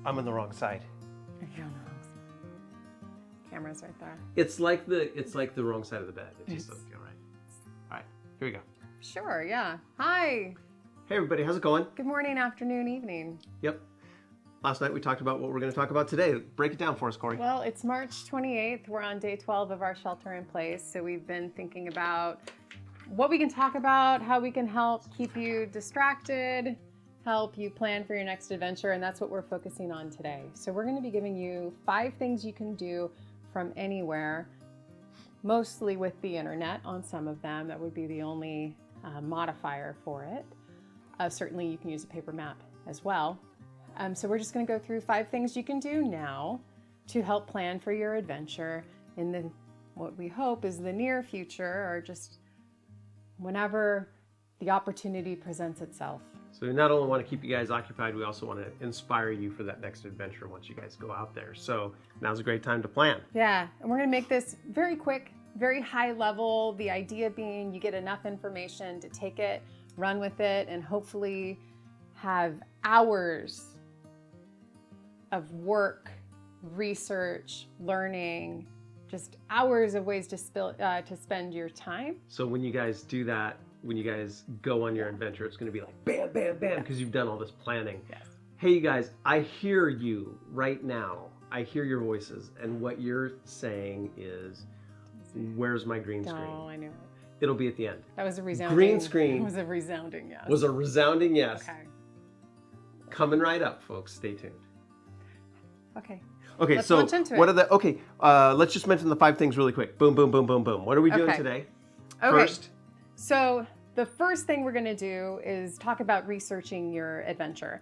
I'm on the wrong side. You're on the wrong side. Camera's right there. It's like the wrong side of the bed. It just doesn't feel right. All right, here we go. Sure, yeah. Hi. Hey everybody, how's it going? Good morning, afternoon, evening. Yep. Last night we talked about what we're going to talk about today. Break it down for us, Corey. Well, it's March 28th. We're on day 12 of our shelter in place. So we've been thinking about what we can talk about, how we can help keep you distracted, help you plan for your next adventure, and that's what we're focusing on today. So we're going to be giving you 5 things you can do from anywhere, mostly with the internet on some of them. That would be the only modifier for it. Certainly you can use a paper map as well. So we're just going to go through 5 things you can do now to help plan for your adventure in what we hope is the near future, or just whenever the opportunity presents itself. So we not only want to keep you guys occupied, we also want to inspire you for that next adventure once you guys go out there. So now's a great time to plan. Yeah, and we're going to make this very quick, very high level. The idea being you get enough information to take it, run with it, and hopefully have hours of work, research, learning, just hours of ways to spend your time. So when you guys do that, when you guys go on your adventure, it's going to be like bam, bam, bam, because you've done all this planning. Yes. Hey, you guys, I hear you right now. I hear your voices, and what you're saying is, where's my green screen? Oh, I knew it. It'll be at the end. That was a resounding Green screen was a resounding yes. Was a resounding yes. Okay. Coming right up, folks. Stay tuned. Okay. Okay, Let's so launch into what it. are the? Okay, let's just mention the 5 things really quick. Boom, boom, boom, boom, boom. What are we doing Okay. today? Okay. First. So the first thing we're going to do is talk about researching your adventure.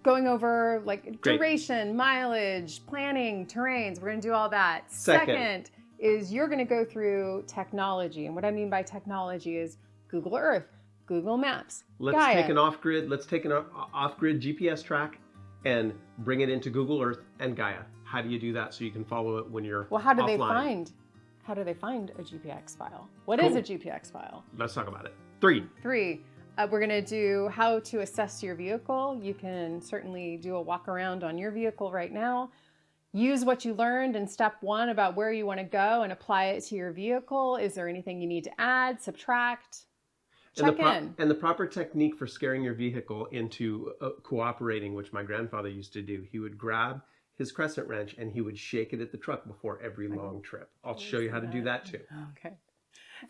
Going over like Great. duration, mileage, planning, terrains. We're going to do all that. Second is you're going to go through technology. And what I mean by technology is Google Earth, Google Maps, Let's Gaia. take an off-grid. Let's take an off-grid GPS track and bring it into Google Earth and Gaia. How do you do that so you can follow it when you're Well, how do offline? they find a GPX file? What is a GPX file? Let's talk about it. 3. 3, we're going to do how to assess your vehicle. You can certainly do a walk around on your vehicle right now. Use what you learned in step 1 about where you want to go and apply it to your vehicle. Is there anything you need to add, subtract? Check in. And the proper technique for scaring your vehicle into cooperating, which my grandfather used to do. He would grab his crescent wrench and he would shake it at the truck before every long trip. I'll show you how to do that too. Okay.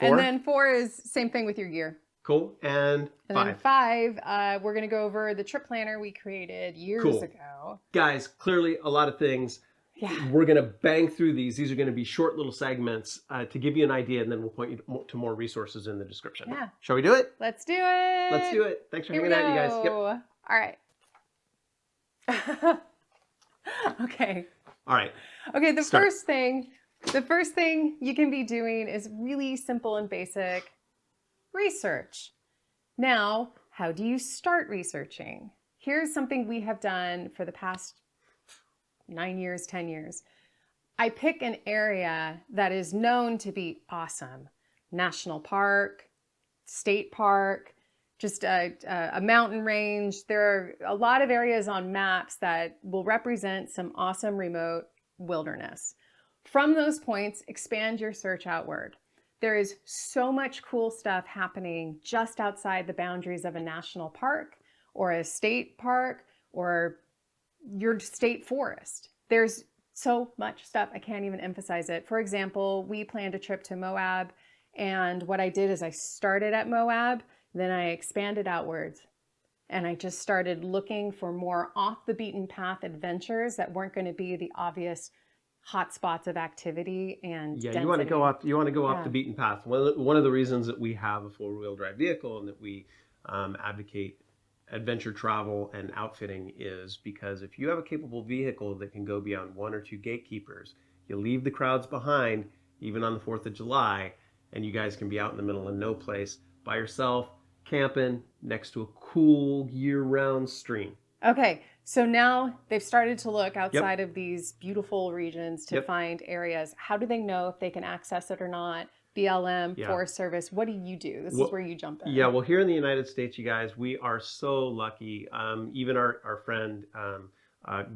4. And then 4 is same thing with your gear. Cool. And 5. Then 5, we're going to go over the trip planner we created years ago. Guys, clearly a lot of things. Yeah. We're going to bang through these. These are going to be short little segments to give you an idea, and then we'll point you to more resources in the description. Yeah. Shall we do it? Let's do it. Let's do it. Thanks for Here hanging we out, you guys. Yep. go. All right. Okay. All right. Okay, the Start. first thing you can be doing is really simple and basic research. Now, how do you start researching? Here's something we have done for the past 9 years, 10 years. I pick an area that is known to be awesome. National park, state park, just a mountain range. There are a lot of areas on maps that will represent some awesome remote wilderness. From those points, expand your search outward. There is so much cool stuff happening just outside the boundaries of a national park or a state park or your state forest. There's so much stuff, I can't even emphasize it. For example, we planned a trip to Moab, and what I did is I started at Moab, then I expanded outwards, and I just started looking for more off the beaten path adventures that weren't going to be the obvious hot spots of activity and Yeah, density. you want to go off the beaten path. One of the reasons that we have a 4-wheel drive vehicle and that we advocate adventure travel and outfitting is because if you have a capable vehicle that can go beyond 1 or 2 gatekeepers, you leave the crowds behind, even on the 4th of July, and you guys can be out in the middle of no place by yourself, camping next to a cool year-round stream. Okay, so now they've started to look outside of these beautiful regions to find areas. How do they know if they can access it or not? BLM, Yeah. Forest Service. What do you do? This Well, is where you jump in. Yeah, well, here in the United States, you guys, we are so lucky. Even our friend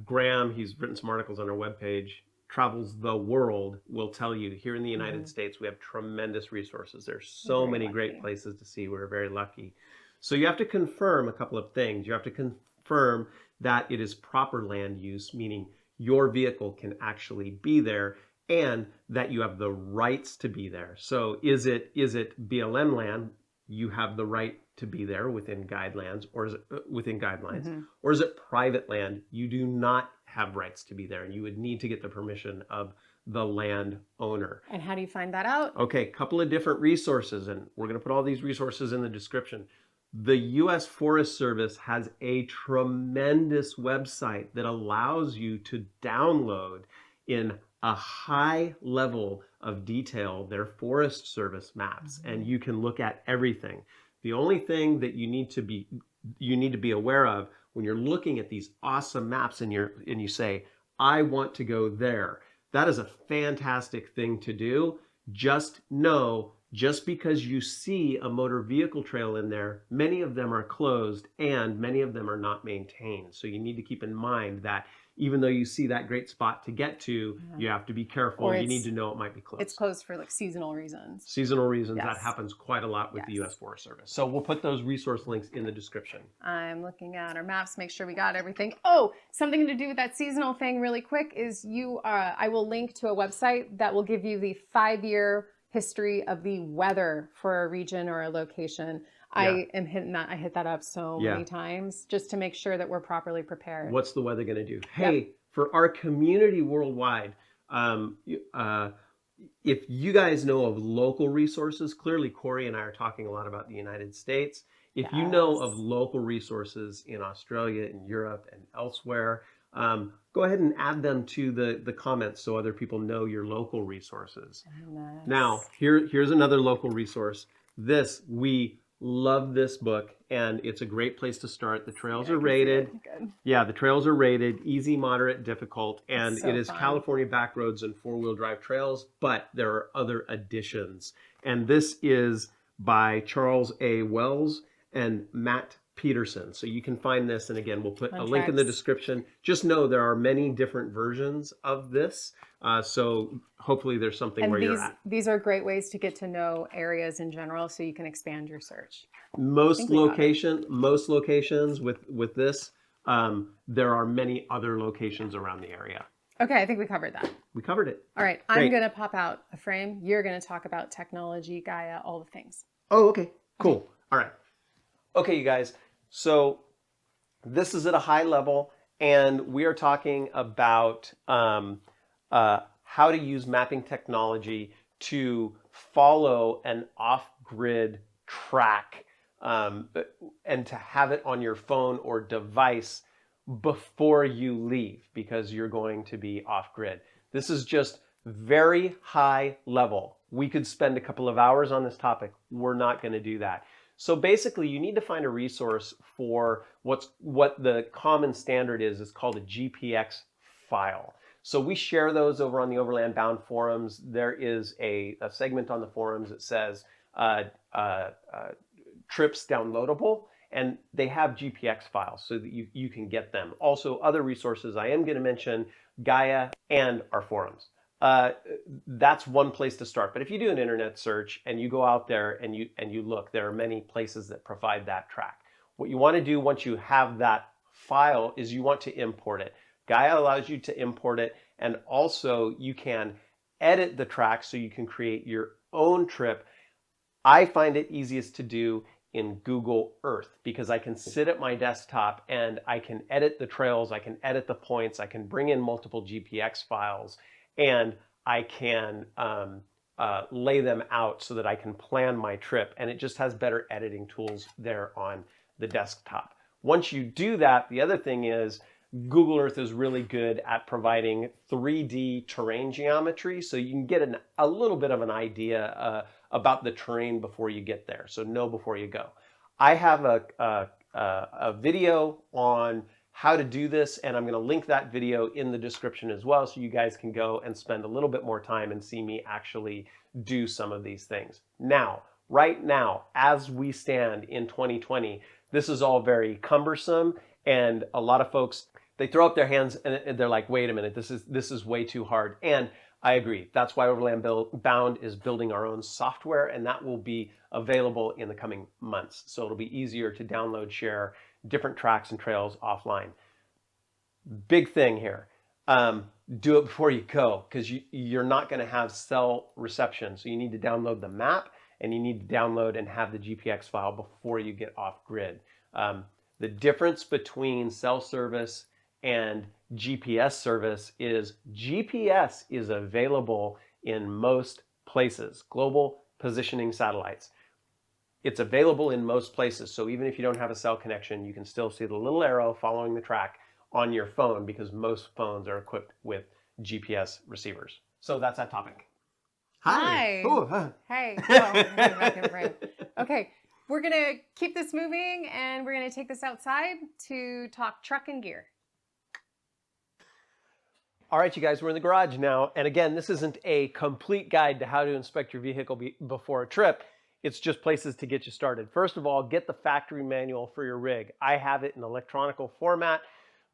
Graham, he's written some articles on our webpage, travels the world, will tell you here in the United States, we have tremendous resources. There's so many great places to see. We're very lucky. So you have to confirm a couple of things. You have to confirm that it is proper land use, meaning your vehicle can actually be there, and that you have the rights to be there. So is it BLM land? You have the right to be there within guidelines, or is it within guidelines, or is it private land? You do not have rights to be there, and you would need to get the permission of the land owner. And how do you find that out? Okay, couple of different resources, and we're going to put all these resources in the description. The U.S. Forest Service has a tremendous website that allows you to download in a high level of detail their Forest Service maps, and you can look at everything. The only thing that you need to be aware of when you're looking at these awesome maps and you say, I want to go there, that is a fantastic thing to do. Just know, just because you see a motor vehicle trail in there, many of them are closed and many of them are not maintained. So you need to keep in mind that even though you see that great spot to get to, you have to be careful. You need to know it might be closed. It's closed for like seasonal reasons. Seasonal reasons, that happens quite a lot with the U.S. Forest Service. So we'll put those resource links in the description. I'm looking at our maps, make sure we got everything. Oh, something to do with that seasonal thing really quick is I will link to a website that will give you the 5-year history of the weather for a region or a location. I hit that up so many times just to make sure that we're properly prepared. What's the weather going to do? Hey, for our community worldwide, if you guys know of local resources, clearly Corey and I are talking a lot about the United States. If you know of local resources in Australia, in Europe, and elsewhere, go ahead and add them to the comments so other people know your local resources. Nice. Now, here's another local resource. We love this book, and it's a great place to start. The trails are rated. Yeah, the trails are rated easy, moderate, difficult, and it is California Backroads and 4-wheel drive trails, but there are other additions. And this is by Charles A. Wells and Matt Peterson. So you can find this, and again, we'll put a link in the description. Just know there are many different versions of this, so hopefully there's something where you're at. These are great ways to get to know areas in general, so you can expand your search. Most locations with this, there are many other locations around the area. Okay, I think we covered that. We covered it. All right, I'm going to pop out a frame. You're going to talk about technology, Gaia, all the things. Oh, okay. Cool. All right. Okay, you guys. So this is at a high level, and we are talking about how to use mapping technology to follow an off-grid track and to have it on your phone or device before you leave, because you're going to be off-grid. This is just very high level. We could spend a couple of hours on this topic. We're not going to do that. So basically, you need to find a resource for what the common standard is. It's called a GPX file. So we share those over on the Overland Bound forums. There is a segment on the forums that says trips downloadable, and they have GPX files so that you can get them. Also, other resources I am going to mention, Gaia and our forums. That's one place to start. But if you do an internet search and you go out there and you look, there are many places that provide that track. What you want to do once you have that file is you want to import it. Gaia allows you to import it, and also you can edit the track so you can create your own trip. I find it easiest to do in Google Earth because I can sit at my desktop and I can edit the trails, I can edit the points, I can bring in multiple GPX files, and I can lay them out so that I can plan my trip, and it just has better editing tools there on the desktop. Once you do that, the other thing is Google Earth is really good at providing 3D terrain geometry, so you can get a little bit of an idea about the terrain before you get there, so know before you go. I have a video on how to do this, and I'm going to link that video in the description as well, so you guys can go and spend a little bit more time and see me actually do some of these things. Now, right now, as we stand in 2020, this is all very cumbersome, and a lot of folks, they throw up their hands and they're like, wait a minute, this is way too hard. And I agree. That's why Overland Bound is building our own software, and that will be available in the coming months. So it'll be easier to download, share different tracks and trails offline. Big thing here. Do it before you go, because you're not going to have cell reception. So you need to download the map, and you need to download and have the GPX file before you get off grid. The difference between cell service and GPS service is GPS is available in most places, global positioning satellites. It's available in most places. So even if you don't have a cell connection, you can still see the little arrow following the track on your phone, because most phones are equipped with GPS receivers. So that's that topic. Hi. Ooh, huh. Hey. Oh, I'm back in frame. Okay. We're going to keep this moving, and we're going to take this outside to talk truck and gear. All right, you guys, we're in the garage now. And again, this isn't a complete guide to how to inspect your vehicle before a trip. It's just places to get you started. First of all, get the factory manual for your rig. I have it in electronic format.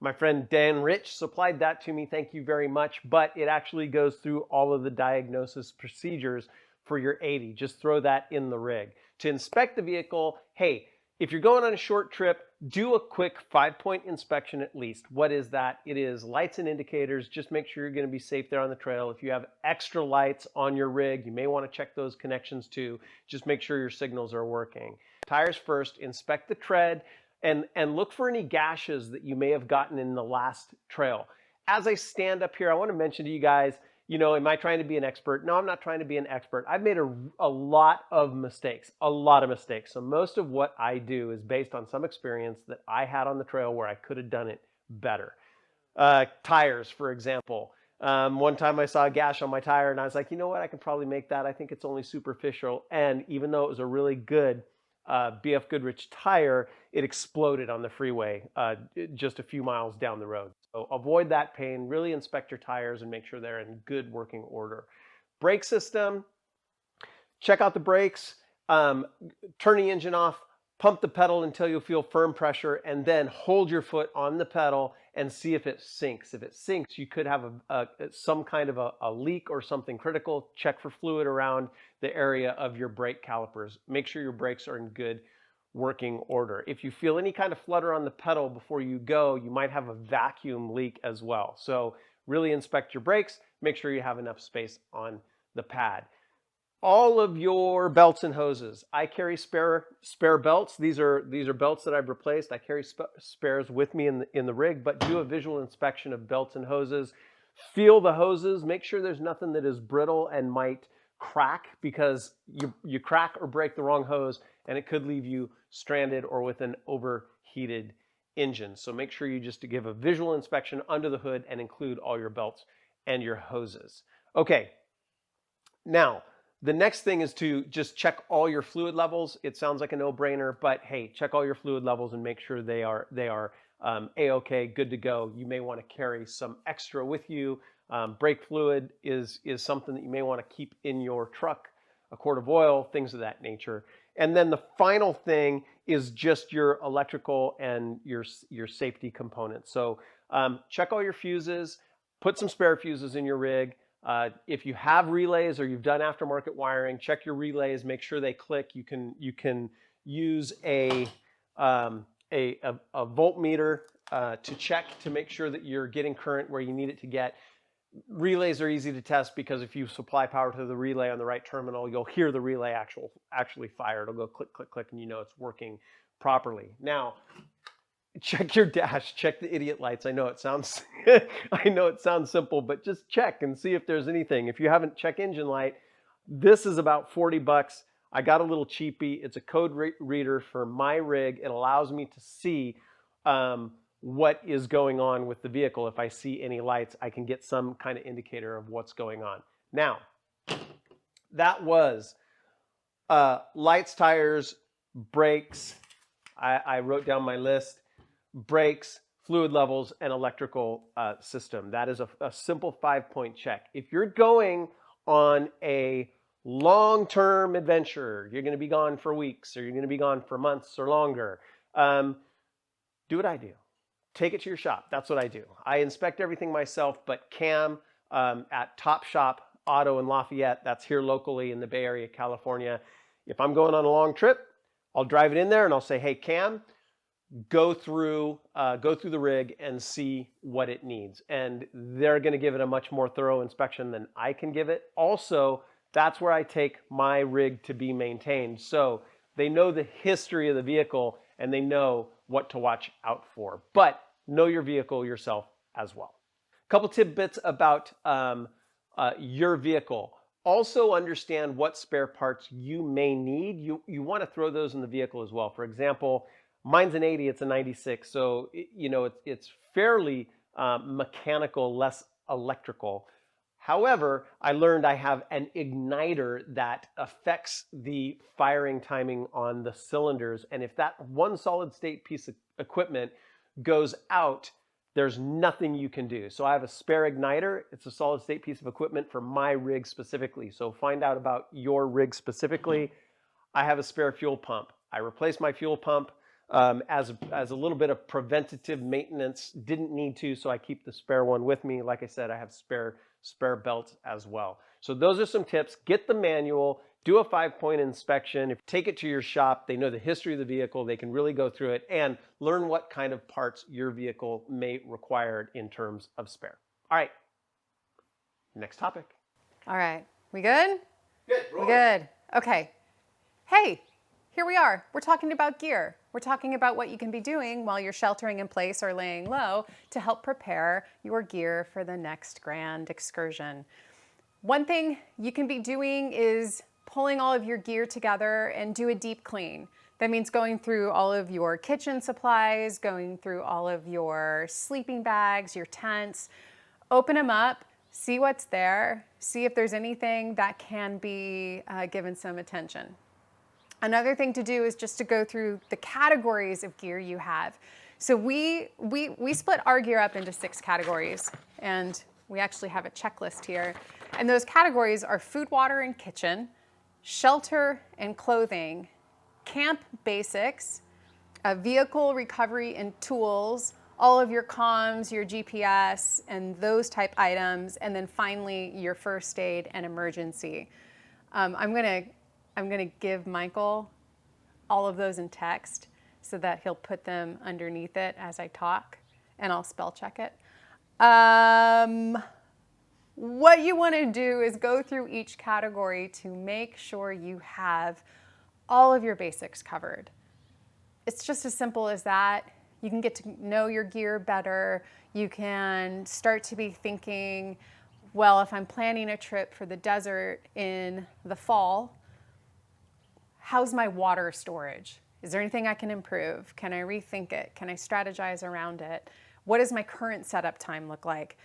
My friend Dan Rich supplied that to me. Thank you very much. But it actually goes through all of the diagnosis procedures for your 80. Just throw that in the rig. To inspect the vehicle, hey, if you're going on a short trip, do a quick 5-point inspection at least. What is that? It is lights and indicators. Just make sure you're going to be safe there on the trail. If you have extra lights on your rig, you may want to check those connections too. Just make sure your signals are working. Tires first, inspect the tread, and look for any gashes that you may have gotten in the last trail. As I stand up here, I want to mention to you guys, you know, am I trying to be an expert? No, I'm not trying to be an expert. I've made a lot of mistakes, So most of what I do is based on some experience that I had on the trail where I could have done it better. Tires, for example. One time I saw a gash on my tire and I was like, you know what, I can probably make that. I think it's only superficial. And even though it was a really good BFGoodrich tire, it exploded on the freeway just a few miles down the road. So avoid that pain. Really inspect your tires and make sure they're in good working order. Brake system, check out the brakes, turn the engine off, pump the pedal until you feel firm pressure, and then hold your foot on the pedal and see if it sinks. If it sinks, you could have some kind of a leak or something critical. Check for fluid around the area of your brake calipers. Make sure your brakes are in good working order. If you feel any kind of flutter on the pedal before you go, you might have a vacuum leak as well. So really inspect your brakes. Make sure you have enough space on the pad. All of your belts and hoses. I carry spare belts. These are belts that I've replaced. I carry spares with me in the rig, but do a visual inspection of belts and hoses. Feel the hoses. Make sure there's nothing that is brittle and might crack, because you crack or break the wrong hose and it could leave you stranded or with an overheated engine. So make sure you just give a visual inspection under the hood and include all your belts and your hoses. Okay, now the next thing is to just check all your fluid levels. It sounds like a no-brainer, but hey, check all your fluid levels and make sure they are A-OK, good to go. You may want to carry some extra with you. Brake fluid is something that you may want to keep in your truck, a quart of oil, things of that nature. And then the final thing is just your electrical and your safety components. So check all your fuses, put some spare fuses in your rig. If you have relays or you've done aftermarket wiring, check your relays, make sure they click. You can use a voltmeter to check to make sure that you're getting current where you need it to get. Relays are easy to test because if you supply power to the relay on the right terminal, you'll hear the relay actually fire. It'll go click, click, click, and you know it's working properly. Now, check your dash, check the idiot lights. I know it sounds simple, but just check and see if there's anything. If you haven't, check engine light. This is about 40 bucks. I got a little cheapy. It's a code reader for my rig. It allows me to see what is going on with the vehicle. If I see any lights, I can get some kind of indicator of what's going on. Now, that was lights, tires, brakes. I wrote down my list. Brakes, fluid levels, and electrical system. That is a simple 5-point check. If you're going on a long-term adventure, you're going to be gone for weeks, or you're going to be gone for months or longer, do what I do. Take it to your shop. That's what I do. I inspect everything myself, but Cam at Top Shop Auto in Lafayette, that's here locally in the Bay Area, California. If I'm going on a long trip, I'll drive it in there and I'll say, hey, Cam, go through the rig and see what it needs. And they're going to give it a much more thorough inspection than I can give it. Also, that's where I take my rig to be maintained. So they know the history of the vehicle and they know what to watch out for. But know your vehicle yourself as well. A couple tidbits about your vehicle. Also understand what spare parts you may need. You want to throw those in the vehicle as well. For example, mine's an 80, it's a 96, so it's fairly mechanical, less electrical. However, I learned I have an igniter that affects the firing timing on the cylinders, and if that one solid state piece of equipment goes out, there's nothing you can do. So I have a spare igniter. It's a solid state piece of equipment for my rig specifically. So find out about your rig specifically. I have a spare fuel pump. I replaced my fuel pump as a little bit of preventative maintenance. Didn't need to, so I keep the spare one with me. Like I said, I have spare belts as well. So those are some tips. Get the manual. Do a 5-point inspection. Take it to your shop. They know the history of the vehicle. They can really go through it and learn what kind of parts your vehicle may require in terms of spare. All right. Next topic. All right. We good? Good. We good. Okay. Hey, here we are. We're talking about gear. We're talking about what you can be doing while you're sheltering in place or laying low to help prepare your gear for the next grand excursion. One thing you can be doing is pulling all of your gear together and do a deep clean. That means going through all of your kitchen supplies, going through all of your sleeping bags, your tents, open them up, see what's there, see if there's anything that can be given some attention. Another thing to do is just to go through the categories of gear you have. So we split our gear up into 6 categories, and we actually have a checklist here. And those categories are food, water, and kitchen, shelter and clothing, camp basics, vehicle recovery and tools, all of your comms, your GPS, and those type items, and then finally your first aid and emergency. I'm gonna give Michael all of those in text so that he'll put them underneath it as I talk, and I'll spell check it. What you want to do is go through each category to make sure you have all of your basics covered. It's just as simple as that. You can get to know your gear better. You can start to be thinking, well, if I'm planning a trip for the desert in the fall, how's my water storage? Is there anything I can improve? Can I rethink it? Can I strategize around it? What does my current setup time look like?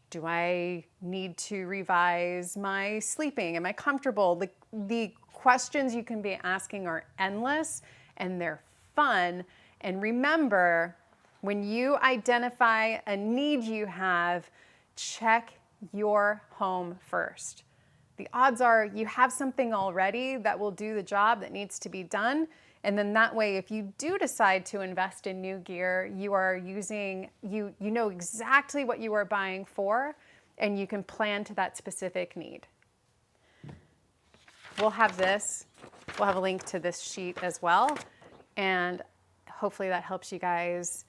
Do I need to revise my sleeping? Am I comfortable? The questions you can be asking are endless and they're fun. And remember, when you identify a need you have, check your home first. The odds are you have something already that will do the job that needs to be done. And then that way, if you do decide to invest in new gear, you are using, you know exactly what you are buying for, and you can plan to that specific need. We'll have a link to this sheet as well. And hopefully that helps you guys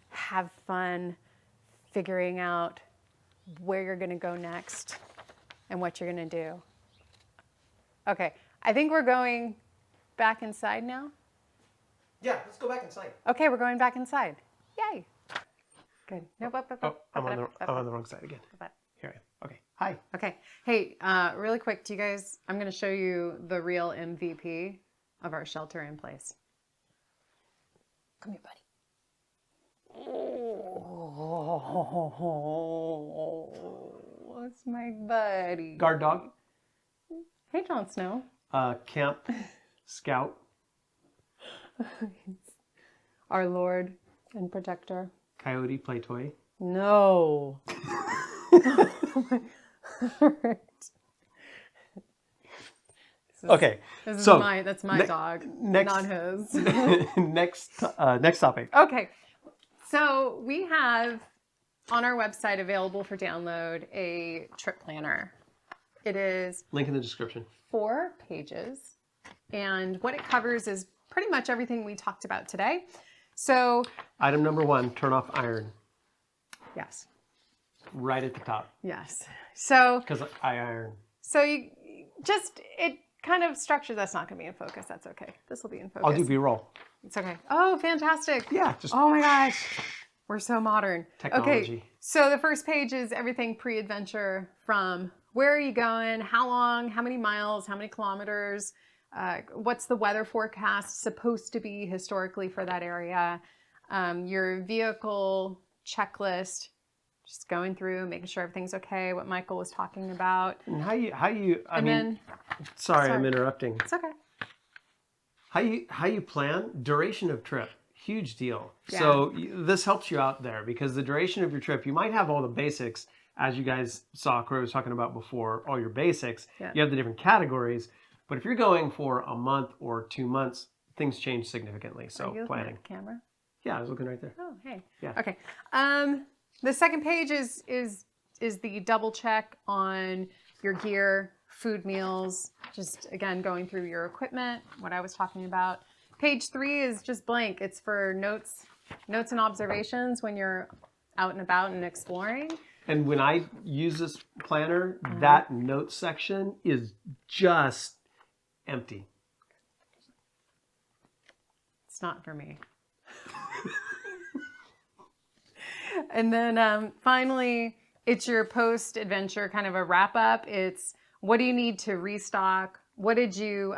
have fun figuring out where you're gonna go next and what you're gonna do. Okay, I think we're going back inside now. Yeah, let's go back inside. Okay, we're going back inside. Yay. Good. Nope. I'm on the wrong side again. Here I am. Okay. Hi. Okay. Hey, really quick, I'm going to show you the real MVP of our shelter in place. Come here, buddy. Oh, that's my buddy. Guard dog. Hey, Jon Snow. Camp scout. Our Lord and protector. Coyote play toy. No. Okay. This is so that's my dog, next, not his. next topic. Okay. So we have on our website available for download a trip planner. It is Link in the description. 4 pages. And what it covers is pretty much everything we talked about today. So Item number 1, turn off iron. yes. Right at the top. Yes. So Because I iron. So you just, it kind of structure, that's not going to be in focus. That's okay. This will be in focus. I'll do B-roll. It's okay. Oh, fantastic. Yeah. Just Oh my gosh. We're so modern. technology. Okay. So the first page is everything pre-adventure, from where are you going, how long, how many miles, how many kilometers, what's the weather forecast supposed to be historically for that area, your vehicle checklist, just going through, making sure everything's okay, what Michael was talking about. And how you I And mean, then, sorry, I'm interrupting. it's okay. How you plan, duration of trip, huge deal. Yeah. So this helps you out there, because the duration of your trip, you might have all the basics, as you guys saw Corey was talking about before, all your basics. Yeah. You have the different categories, but if you're going for a month or 2 months, things change significantly. Are So you looking planning. at the camera? Yeah, I was looking right there. Oh, hey. Yeah. Okay. The second page is the double check on your gear, food meals, just again going through your equipment, what I was talking about. Page 3 is just blank. It's for notes and observations when you're out and about and exploring. And when I use this planner, that notes section is just empty. It's not for me. And then finally, it's your post-adventure kind of a wrap-up. It's what do you need to restock? What did you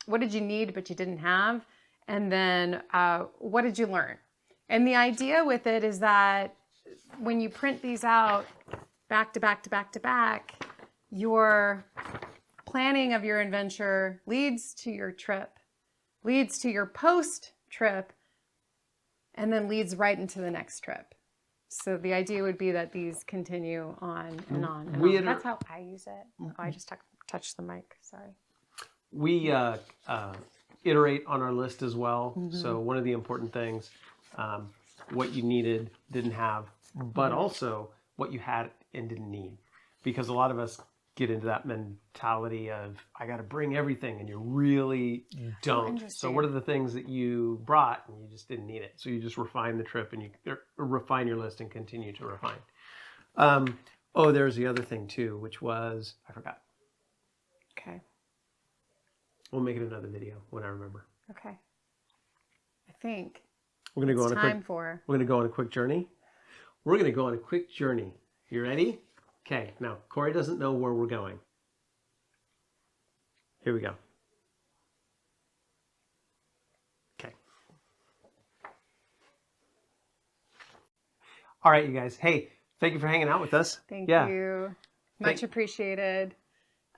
need but you didn't have? And then what did you learn? And the idea with it is that when you print these out back to back to back to back, your planning of your adventure leads to your trip, leads to your post-trip, and then leads right into the next trip. So the idea would be that these continue on and on and on. That's how I use it. Oh, I just touched the mic. Sorry. We iterate on our list as well. So one of the important things, what you needed, didn't have, but also what you had and didn't need. Because a lot of us get into that mentality of, I got to bring everything, and you really don't. So what are the things that you brought and you just didn't need it? So you just refine the trip, and you refine your list and continue to refine. Oh, there's the other thing too, which was, I forgot. Okay. We'll make it another video when I remember. Okay. I think We're gonna go on We're gonna go on a quick journey. We're gonna go on a quick journey. You ready? Okay. Now Corey doesn't know where we're going. Here we go. Okay. All right, you guys. Hey, thank you for hanging out with us. Thank you. Much appreciated.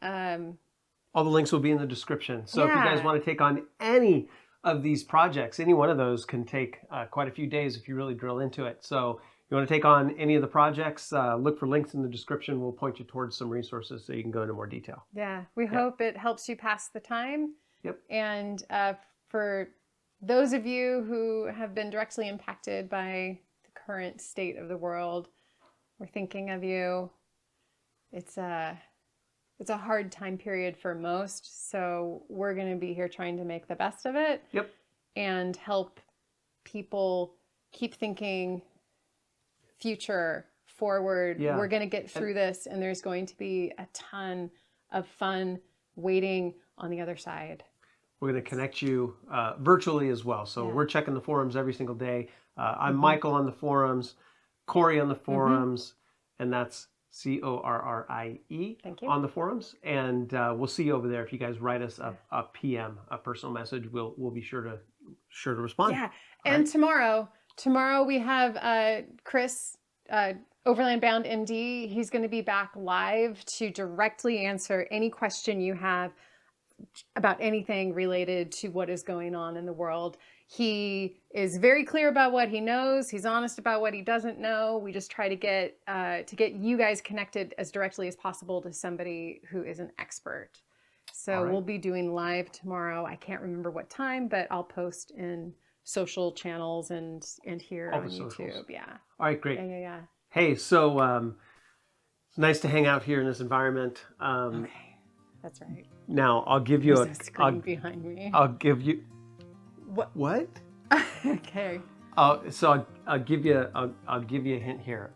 All the links will be in the description. So if you guys want to take on any of these projects, any one of those can take quite a few days if you really drill into it. So if you want to take on any of the projects, look for links in the description. We'll point you towards some resources so you can go into more detail. Yeah, we hope it helps you pass the time. Yep. And for those of you who have been directly impacted by the current state of the world, we're thinking of you. It's a hard time period for most, so we're going to be here trying to make the best of it. Yep. And help people keep thinking future, forward. Yeah. We're going to get through this, and there's going to be a ton of fun waiting on the other side. We're going to connect you virtually as well. So we're checking the forums every single day. I'm Michael on the forums, Corey on the forums, and that's CORRIE on the forums. And we'll see you over there. If you guys write us a PM, a personal message, we'll be sure to respond. Yeah. And tomorrow we have Chris, Overland Bound MD. He's going to be back live to directly answer any question you have about anything related to what is going on in the world. He is very clear about what he knows. He's honest about what he doesn't know. We just try to get you guys connected as directly as possible to somebody who is an expert. So we'll be doing live tomorrow. I can't remember what time, but I'll post in social channels and here on YouTube. Socials. Yeah. All right, great. Yeah. Hey, so it's nice to hang out here in this environment. Okay, that's right. Now I'll give you There's a screen behind me. I'll give you. What? Okay. So I'll give you a hint here.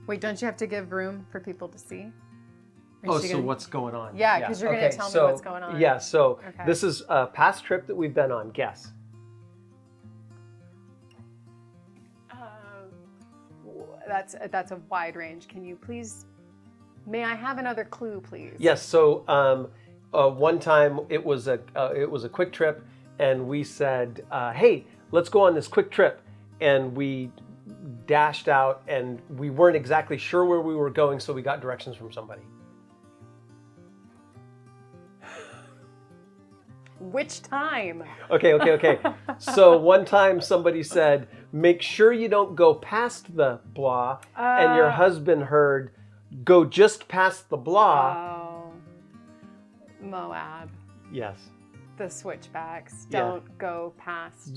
Wait, don't you have to give room for people to see? So what's going on? Yeah, because you're going to tell me what's going on. Yeah, so this is a past trip that we've been on. Guess. That's a wide range. Can you please? May I have another clue, please? Yes. So one time it was a quick trip, and we said, "Hey, let's go on this quick trip," and we dashed out, and we weren't exactly sure where we were going, so we got directions from somebody. Which time? Okay. So one time somebody said, "Make sure you don't go past the blah," and your husband heard, "Go just past the blah." Oh, Moab. Yes. The switchbacks. Don't go past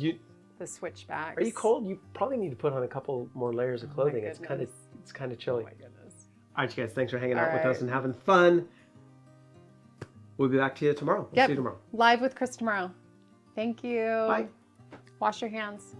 the switchbacks. Are you cold? You probably need to put on a couple more layers of clothing. It's kind of chilly. Oh my goodness. All right, you guys. Thanks for hanging out with us and having fun. We'll be back to you tomorrow. We'll see you tomorrow. Live with Chris tomorrow. Thank you. Bye. Wash your hands.